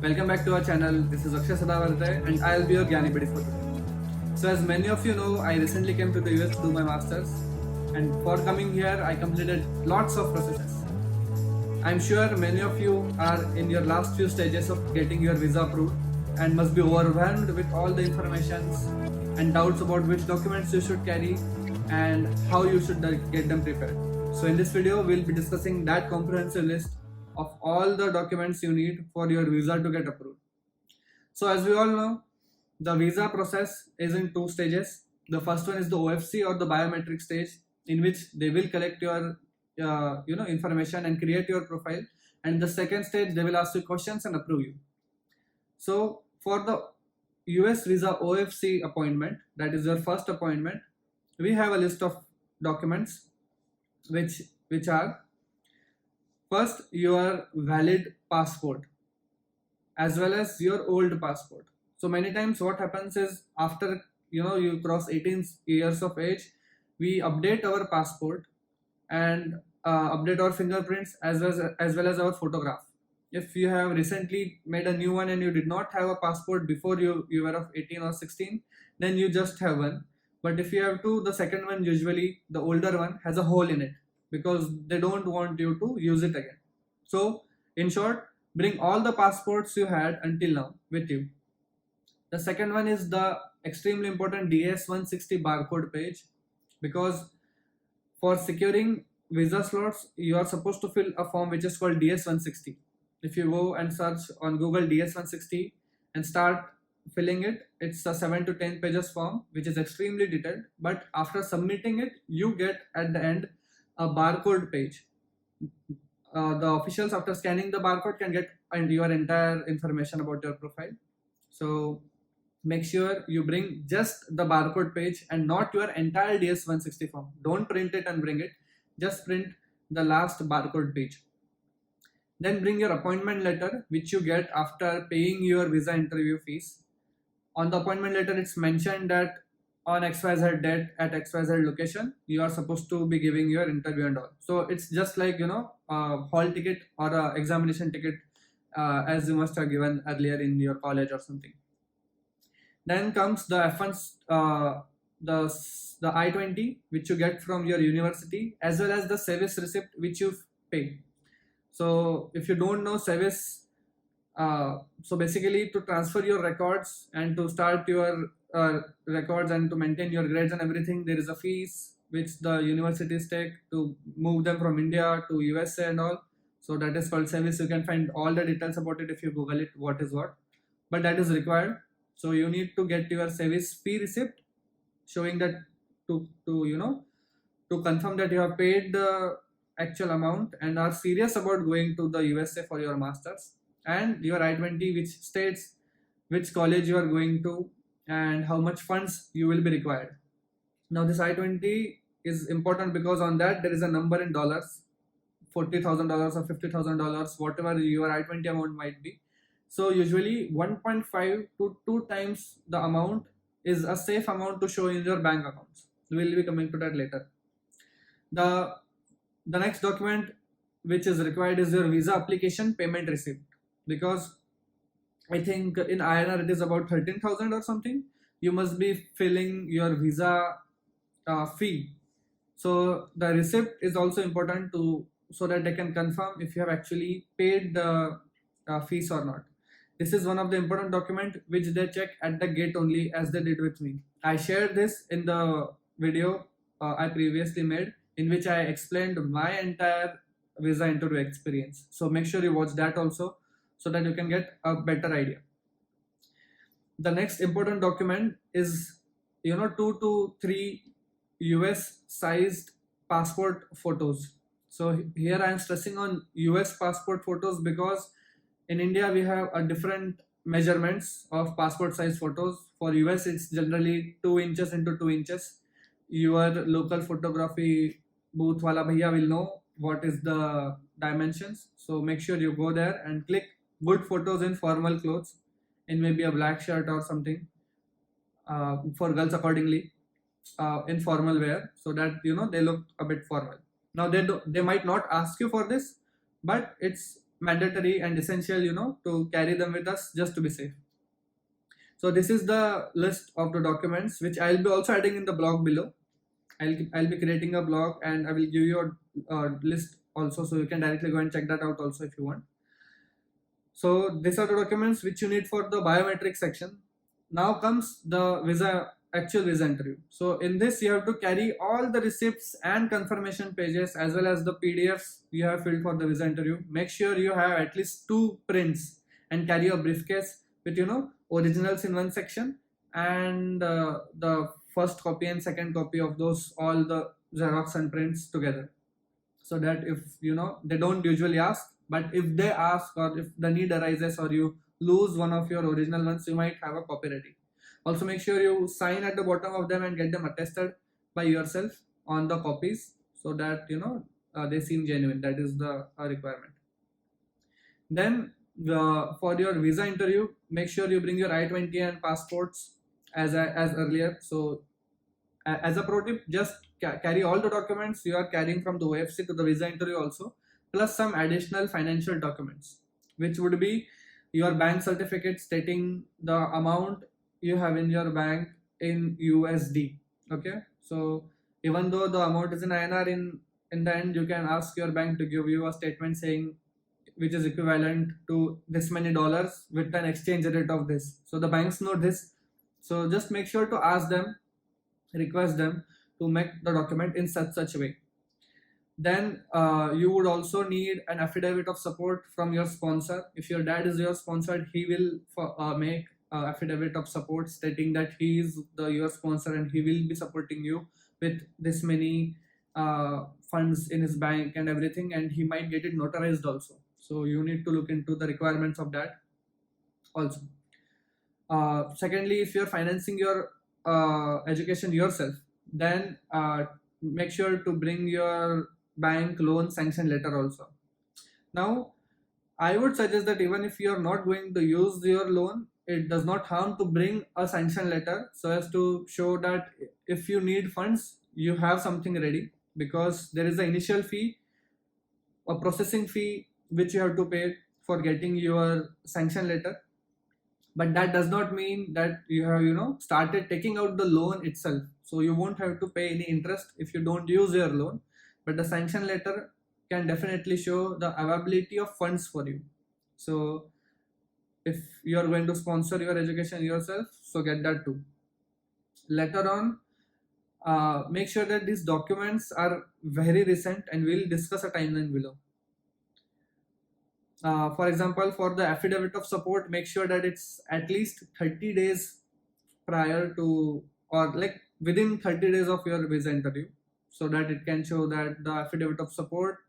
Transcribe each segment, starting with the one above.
Welcome back to our channel. This is Akshay and I'll be your gyaan buddy for today. So as many of you know, I recently came to the US to do my masters, and for coming here I completed lots of processes. I'm sure many of you are in your last few stages of getting your visa approved and must be overwhelmed with all the informations and doubts about which documents you should carry and how you should get them prepared. So in this video we'll be discussing that comprehensive list of all the documents you need for your visa to get approved. So as we all know, the visa process is in two stages. The first one is the OFC or the biometric stage, in which they will collect your information and create your profile, and the second stage they will ask you questions and approve you. So for the US visa OFC appointment, that is your first appointment, we have a list of documents which are: first, your valid passport as well as your old passport. So many times what happens is, after you cross 18 years of age, we update our passport and update our fingerprints as well as our photograph. If you have recently made a new one and you did not have a passport before you were of 18 or 16, then you just have one. But if you have two, the second one, usually the older one, has a hole in it because they don't want you to use it again. So in short, bring all the passports you had until now with you. The second one is the extremely important DS-160 barcode page, because for securing visa slots you are supposed to fill a form which is called DS-160. If you go and search on Google DS-160 and start filling it, it's a 7 to 10 pages form which is extremely detailed, but after submitting it you get at the end a barcode page. The officials, after scanning the barcode, can get your entire information about your profile. So make sure you bring just the barcode page and not your entire DS-160 form. Don't print it and bring it, just print the last barcode page. Then bring your appointment letter, which you get after paying your visa interview fees. On the appointment letter it's mentioned that on XYZ date at XYZ location you are supposed to be giving your interview and all. So it's just like a hall ticket or a examination ticket as you must have given earlier in your college or something. Then comes the F1, the I-20 which you get from your university, as well as the service receipt which you've paid. So if you don't know service, so basically to transfer your records and to start your records and to maintain your grades and everything, there is a fees which the universities take to move them from India to USA and all. So that is called service. You can find all the details about it if you Google it, what is what, but that is required. So you need to get your service fee receipt showing that to confirm that you have paid the actual amount and are serious about going to the USA for your masters, and your I-20 which states which college you are going to and how much funds you will be required. Now this I-20 is important because on that there is a number in dollars, $40,000 or $50,000, whatever your I-20 amount might be. So usually 1.5 to 2 times the amount is a safe amount to show in your bank accounts. We will be coming to that later. The next document which is required is your visa application payment receipt, because I think in INR it is about 13,000 or something. You must be filling your visa fee. So the receipt is also important so that they can confirm if you have actually paid the fees or not. This is one of the important documents which they check at the gate only, as they did with me. I shared this in the video I previously made, in which I explained my entire visa interview experience. So make sure you watch that also, so that you can get a better idea. The next important document is 2 to 3 US sized passport photos. So here I am stressing on US passport photos because in India we have a different measurements of passport size photos. For US it's generally 2 inches into 2 inches. Your local photography booth wala bhaiya will know what is the dimensions. So make sure you go there and click good photos in formal clothes, in maybe a black shirt or something, for girls accordingly, in formal wear, so that they look a bit formal. Now they might not ask you for this, but it's mandatory and essential, to carry them with us just to be safe. So this is the list of the documents which I'll be also adding in the blog below. I'll be creating a blog and I will give you a list also, so you can directly go and check that out also if you want. So these are the documents which you need for the biometric section. Now comes the actual visa interview. So in this you have to carry all the receipts and confirmation pages as well as the PDFs you have filled for the visa interview. Make sure you have at least 2 prints and carry a briefcase with originals in one section and the first copy and second copy of those, all the xerox and prints together, so that if they don't usually ask, but if they ask or if the need arises or you lose one of your original ones, you might have a copy ready. Also make sure you sign at the bottom of them and get them attested by yourself on the copies, so that they seem genuine. That is the requirement. Then for your visa interview, make sure you bring your I-20 and passports as earlier. So as a pro tip, just carry all the documents you are carrying from the OFC to the visa interview also, plus some additional financial documents, which would be your bank certificate stating the amount you have in your bank in USD. Okay, so even though the amount is in INR, in the end you can ask your bank to give you a statement saying which is equivalent to this many dollars with an exchange rate of this. So the banks know this, so just make sure to ask them, request them to make the document in such a way. Then you would also need an affidavit of support from your sponsor. If your dad is your sponsor, he will make affidavit of support stating that he is your sponsor and he will be supporting you with this many funds in his bank and everything, and he might get it notarized also. So you need to look into the requirements of that also. Secondly, if you're financing your education yourself, then make sure to bring your bank loan sanction letter also. Now I would suggest that even if you are not going to use your loan, it does not harm to bring a sanction letter, so as to show that if you need funds, you have something ready, because there is an initial fee, a processing fee which you have to pay for getting your sanction letter. But that does not mean that you have started taking out the loan itself. So you won't have to pay any interest if you don't use your loan, but the sanction letter can definitely show the availability of funds for you. So if you are going to sponsor your education yourself, so get that too. Later on, make sure that these documents are very recent, and we'll discuss a timeline below. For example, for the affidavit of support, make sure that it's at least 30 days prior to, or like within 30 days of your visa interview, so that it can show that the affidavit of support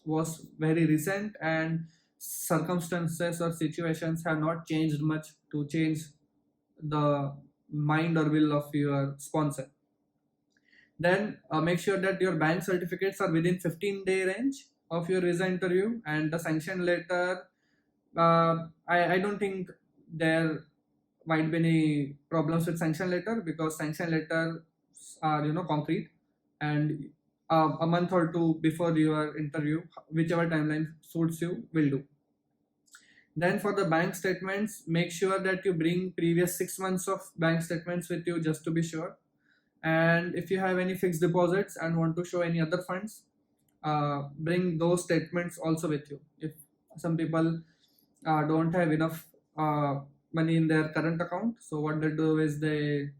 was very recent and circumstances or situations have not changed much to change the mind or will of your sponsor. Then make sure that your bank certificates are within 15-day range of your visa interview, and the sanction letter, I don't think there might be any problems with sanction letter, because sanction letters are concrete, and a month or two before your interview, whichever timeline suits you, will do. Then for the bank statements, make sure that you bring previous 6 months of bank statements with you, just to be sure. And if you have any fixed deposits and want to show any other funds, bring those statements also with you. If some people don't have enough money in their current account, so what they do is they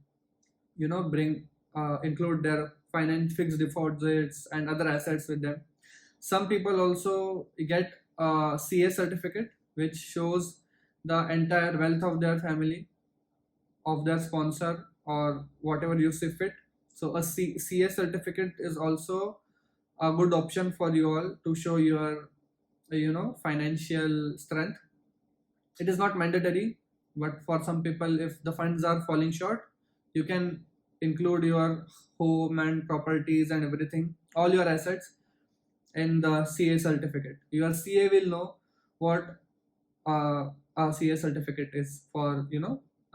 include their finance fixed deposits and other assets with them. Some people also get a CA certificate, which shows the entire wealth of their family, of their sponsor, or whatever you see fit. So a CA certificate is also a good option for you all to show your financial strength. It is not mandatory, but for some people, if the funds are falling short, you can include your home and properties and everything, all your assets, in the CA certificate. Your CA will know what a CA certificate is for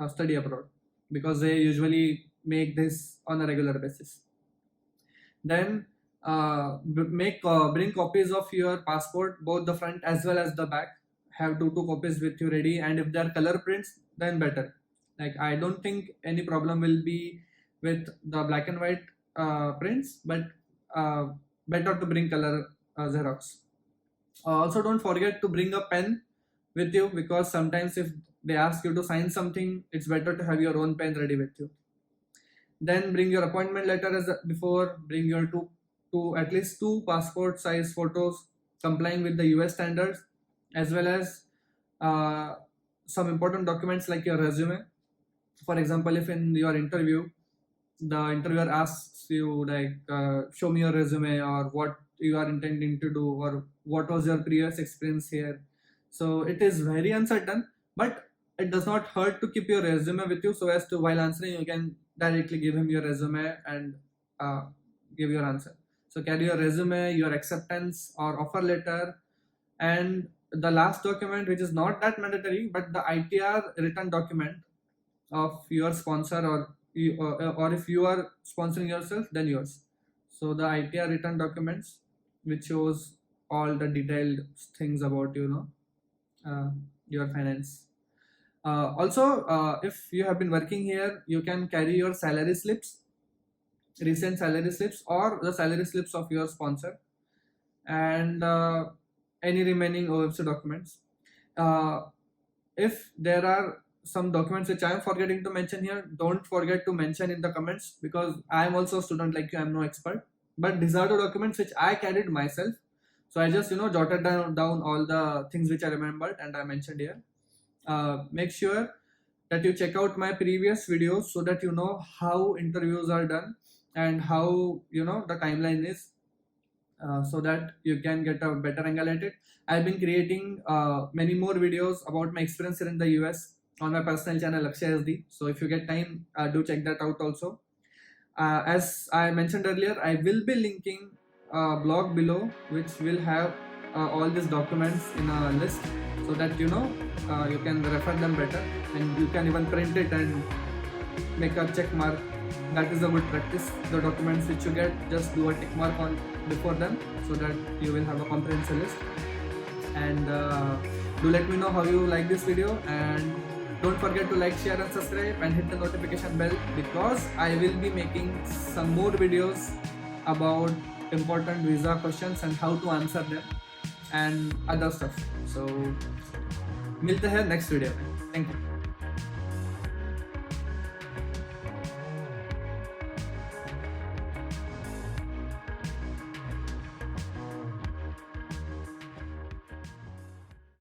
study abroad, because they usually make this on a regular basis. Then bring copies of your passport, both the front as well as the back. Have two copies with you ready, and if they are color prints, then better. Like, I don't think any problem will be with the black and white prints, but better to bring color Xerox. Also, don't forget to bring a pen with you, because sometimes if they ask you to sign something, it's better to have your own pen ready with you. Then bring your appointment letter as before. Bring your at least two passport size photos complying with the US standards, as well as some important documents like your resume. For example, if in your interview the interviewer asks you like, show me your resume, or what you are intending to do, or what was your previous experience here. So it is very uncertain, but it does not hurt to keep your resume with you, so as to, while answering, you can directly give him your resume and give your answer. So carry your resume, your acceptance or offer letter, and the last document, which is not that mandatory, but the ITR written document of your sponsor, or if you are sponsoring yourself, then yours. So the ITR written documents, which shows all the detailed things about your finance. Also, if you have been working here, you can carry your salary slips, recent salary slips, or the salary slips of your sponsor, and any remaining OFC documents. If there are some documents which I am forgetting to mention here, don't forget to mention in the comments, because I am also a student like you, I am no expert, but these are the documents which I carried myself. So I just jotted down all the things which I remembered and I mentioned here. Make sure that you check out my previous videos, so that you know how interviews are done and how the timeline is, so that you can get a better angle at it. I've been creating many more videos about my experience here in the US on my personal channel akshaysd. So if you get time, do check that out also. As I mentioned earlier, I will be linking a blog below, which will have all these documents in a list, so that you can refer them better, and you can even print it and make a check mark. That is a good practice. The documents which you get, just do a tick mark on before them, so that you will have a comprehensive list. And do let me know how you like this video, and don't forget to like, share and subscribe, and hit the notification bell, because I will be making some more videos about important visa questions and how to answer them and other stuff. So milte hain next video. Thank you.